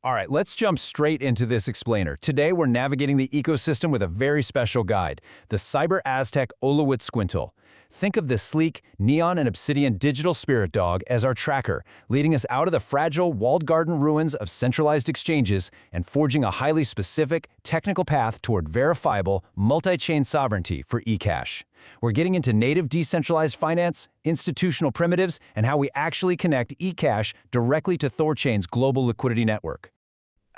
All right, let's jump straight into this explainer. Today, we're navigating the ecosystem with a very special guide, the Cyber Aztec Olowit Squintle. Think of this sleek, neon and obsidian digital spirit dog as our tracker, leading us out of the fragile, walled garden ruins of centralized exchanges and forging a highly specific, technical path toward verifiable, multi-chain sovereignty for eCash. We're getting into native decentralized finance, institutional primitives, and how we actually connect eCash directly to THORChain's global liquidity network.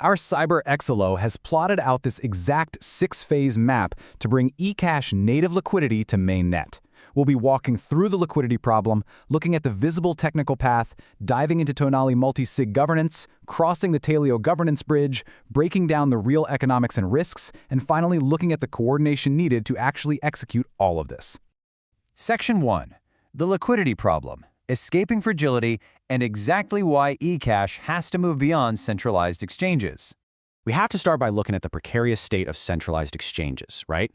Our Cyber Xolo has plotted out this exact 6-phase map to bring eCash native liquidity to Mainnet. We'll be walking through the liquidity problem, looking at the visible technical path, diving into Tonalli Multisig governance, crossing the Teyolia Governance Bridge, breaking down the real economics and risks, and finally looking at the coordination needed to actually execute all of this. Section 1. The liquidity problem, escaping fragility, and exactly why eCash has to move beyond centralized exchanges. We have to start by looking at the precarious state of centralized exchanges, right?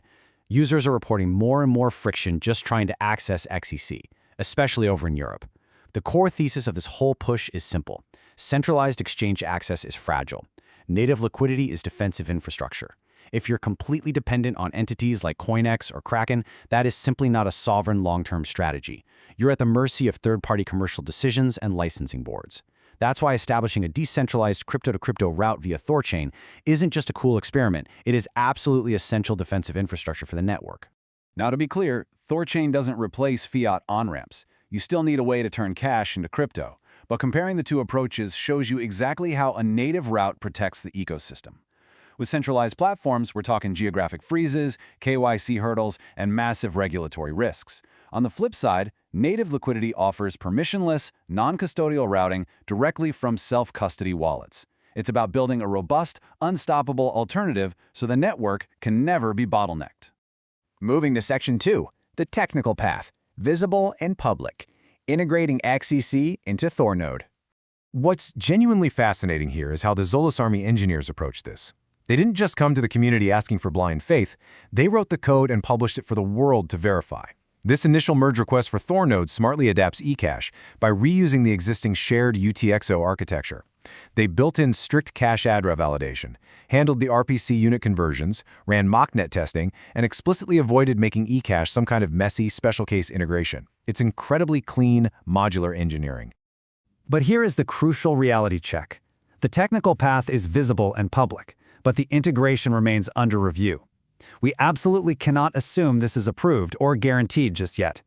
Users are reporting more and more friction just trying to access XEC, especially over in Europe. The core thesis of this whole push is simple. Centralized exchange access is fragile. Native liquidity is defensive infrastructure. If you're completely dependent on entities like CoinEx or Kraken, that is simply not a sovereign long-term strategy. You're at the mercy of third-party commercial decisions and licensing boards. That's why establishing a decentralized crypto-to-crypto route via THORChain isn't just a cool experiment, it is absolutely essential defensive infrastructure for the network. Now to be clear, THORChain doesn't replace fiat on-ramps. You still need a way to turn cash into crypto. But comparing the two approaches shows you exactly how a native route protects the ecosystem. With centralized platforms, we're talking geographic freezes, KYC hurdles, and massive regulatory risks. On the flip side, native liquidity offers permissionless, non-custodial routing directly from self-custody wallets. It's about building a robust, unstoppable alternative so the network can never be bottlenecked. Moving to Section 2, the technical path, visible and public, integrating XEC into THORNode. What's genuinely fascinating here is how the xolosArmy engineers approached this. They didn't just come to the community asking for blind faith, they wrote the code and published it for the world to verify. This initial merge request for THORNode smartly adapts eCash by reusing the existing shared UTXO architecture. They built in strict cache address validation, handled the RPC unit conversions, ran mocknet testing, and explicitly avoided making eCash some kind of messy special case integration. It's incredibly clean, modular engineering. But here is the crucial reality check. The technical path is visible and public, but the integration remains under review. We absolutely cannot assume this is approved or guaranteed just yet.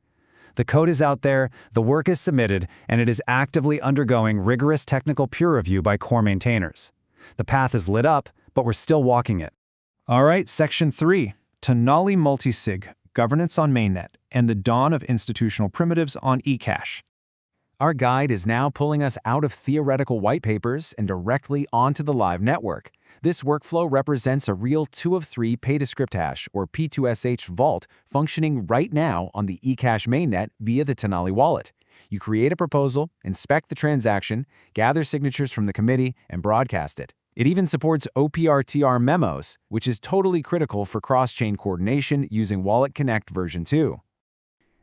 The code is out there, the work is submitted, and it is actively undergoing rigorous technical peer review by core maintainers. The path is lit up, but we're still walking it. All right, Section 3, Tonalli Multisig, Governance on Mainnet, and the Dawn of Institutional Primitives on eCash. Our guide is now pulling us out of theoretical white papers and directly onto the live network. This workflow represents a real 2 of 3 pay-to-script hash, or P2SH vault, functioning right now on the eCash mainnet via the Tonalli wallet. You create a proposal, inspect the transaction, gather signatures from the committee, and broadcast it. It even supports OPRTR memos, which is totally critical for cross-chain coordination using Wallet Connect version 2.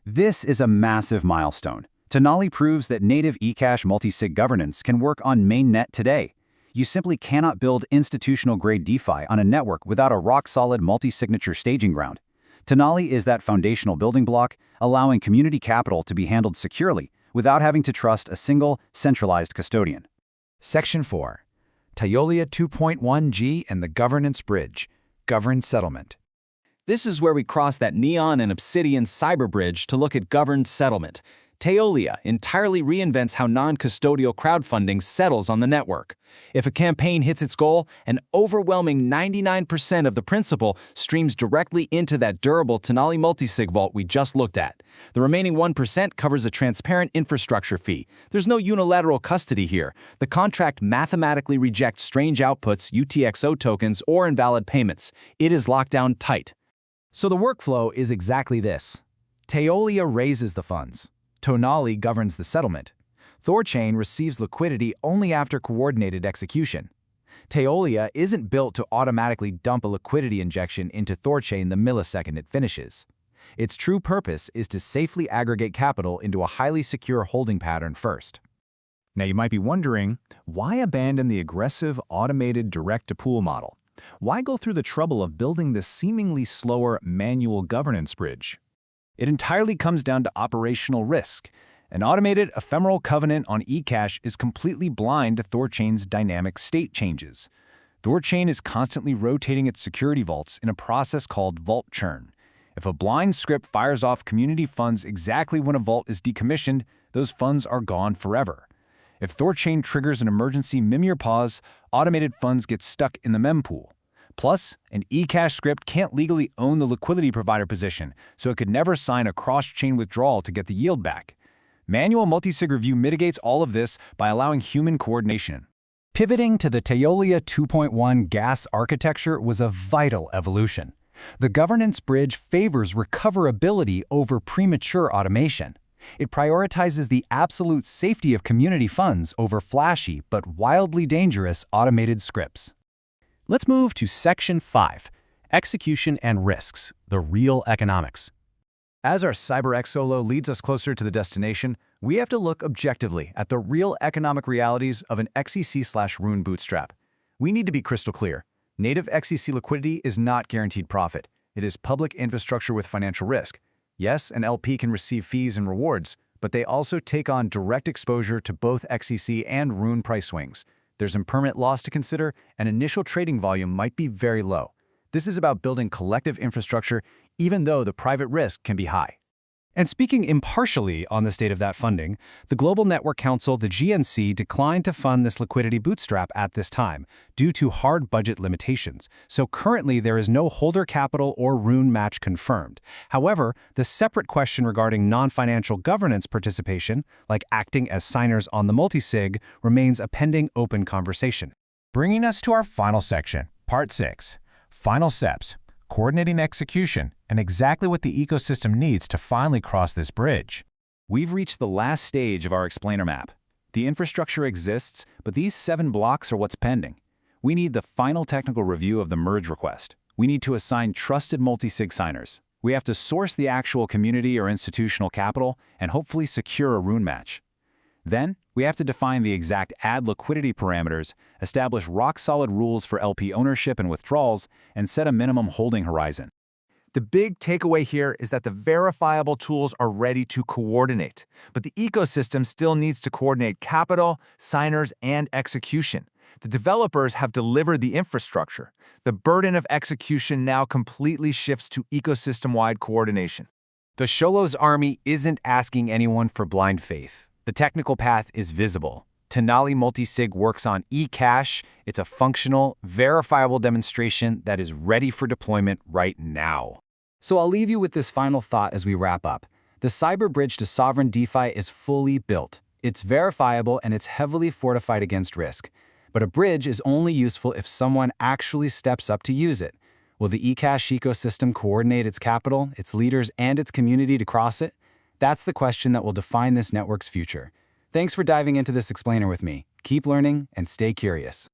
This is a massive milestone. Tonalli proves that native eCash multisig governance can work on Mainnet today. You simply cannot build institutional-grade DeFi on a network without a rock-solid multi-signature staging ground. Tonalli is that foundational building block, allowing community capital to be handled securely without having to trust a single, centralized custodian. Section 4. Teyolia 2.1G and the Governance Bridge, Governed Settlement. This is where we cross that neon and obsidian cyber bridge to look at governed settlement. Teyolia entirely reinvents how non-custodial crowdfunding settles on the network. If a campaign hits its goal, an overwhelming 99% of the principal streams directly into that durable Tonalli multisig vault we just looked at. The remaining 1% covers a transparent infrastructure fee. There's no unilateral custody here. The contract mathematically rejects strange outputs, UTXO tokens, or invalid payments. It is locked down tight. So the workflow is exactly this. Teyolia raises the funds. Tonalli governs the settlement. THORChain receives liquidity only after coordinated execution. Teyolia isn't built to automatically dump a liquidity injection into THORChain the millisecond it finishes. Its true purpose is to safely aggregate capital into a highly secure holding pattern first. Now you might be wondering, why abandon the aggressive automated direct-to-pool model? Why go through the trouble of building this seemingly slower manual governance bridge? It entirely comes down to operational risk. An automated ephemeral covenant on eCash is completely blind to THORChain's dynamic state changes. THORChain is constantly rotating its security vaults in a process called vault churn. If a blind script fires off community funds exactly when a vault is decommissioned, those funds are gone forever. If THORChain triggers an emergency mimir pause, automated funds get stuck in the mempool. Plus, an eCash script can't legally own the liquidity provider position, so it could never sign a cross-chain withdrawal to get the yield back. Manual multisig review mitigates all of this by allowing human coordination. Pivoting to the Teyolia 2.1 gas architecture was a vital evolution. The governance bridge favors recoverability over premature automation. It prioritizes the absolute safety of community funds over flashy but wildly dangerous automated scripts. Let's move to Section 5, Execution and Risks, the Real Economics. As our CyberX Solo leads us closer to the destination, we have to look objectively at the real economic realities of an XEC/Rune bootstrap. We need to be crystal clear. Native XEC liquidity is not guaranteed profit. It is public infrastructure with financial risk. Yes, an LP can receive fees and rewards, but they also take on direct exposure to both XEC and Rune price swings. There's impermanent loss to consider, and initial trading volume might be very low. This is about building collective infrastructure, even though the private risk can be high. And speaking impartially on the state of that funding, the Global Network Council, the GNC, declined to fund this liquidity bootstrap at this time due to hard budget limitations. So currently there is no holder capital or Rune match confirmed. However, the separate question regarding non-financial governance participation, like acting as signers on the multisig, remains a pending open conversation. Bringing us to our final section, Part 6, Final Steps. Coordinating execution, and exactly what the ecosystem needs to finally cross this bridge. We've reached the last stage of our explainer map. The infrastructure exists, but these 7 blocks are what's pending. We need the final technical review of the merge request. We need to assign trusted multisig signers. We have to source the actual community or institutional capital and hopefully secure a Rune match. Then, we have to define the exact add liquidity parameters, establish rock-solid rules for LP ownership and withdrawals, and set a minimum holding horizon. The big takeaway here is that the verifiable tools are ready to coordinate, but the ecosystem still needs to coordinate capital, signers, and execution. The developers have delivered the infrastructure. The burden of execution now completely shifts to ecosystem-wide coordination. The xolosArmy isn't asking anyone for blind faith. The technical path is visible. Tonalli Multisig works on eCash. It's a functional, verifiable demonstration that is ready for deployment right now. So I'll leave you with this final thought as we wrap up. The cyber bridge to sovereign DeFi is fully built. It's verifiable and it's heavily fortified against risk. But a bridge is only useful if someone actually steps up to use it. Will the eCash ecosystem coordinate its capital, its leaders, and its community to cross it? That's the question that will define this network's future. Thanks for diving into this explainer with me. Keep learning and stay curious.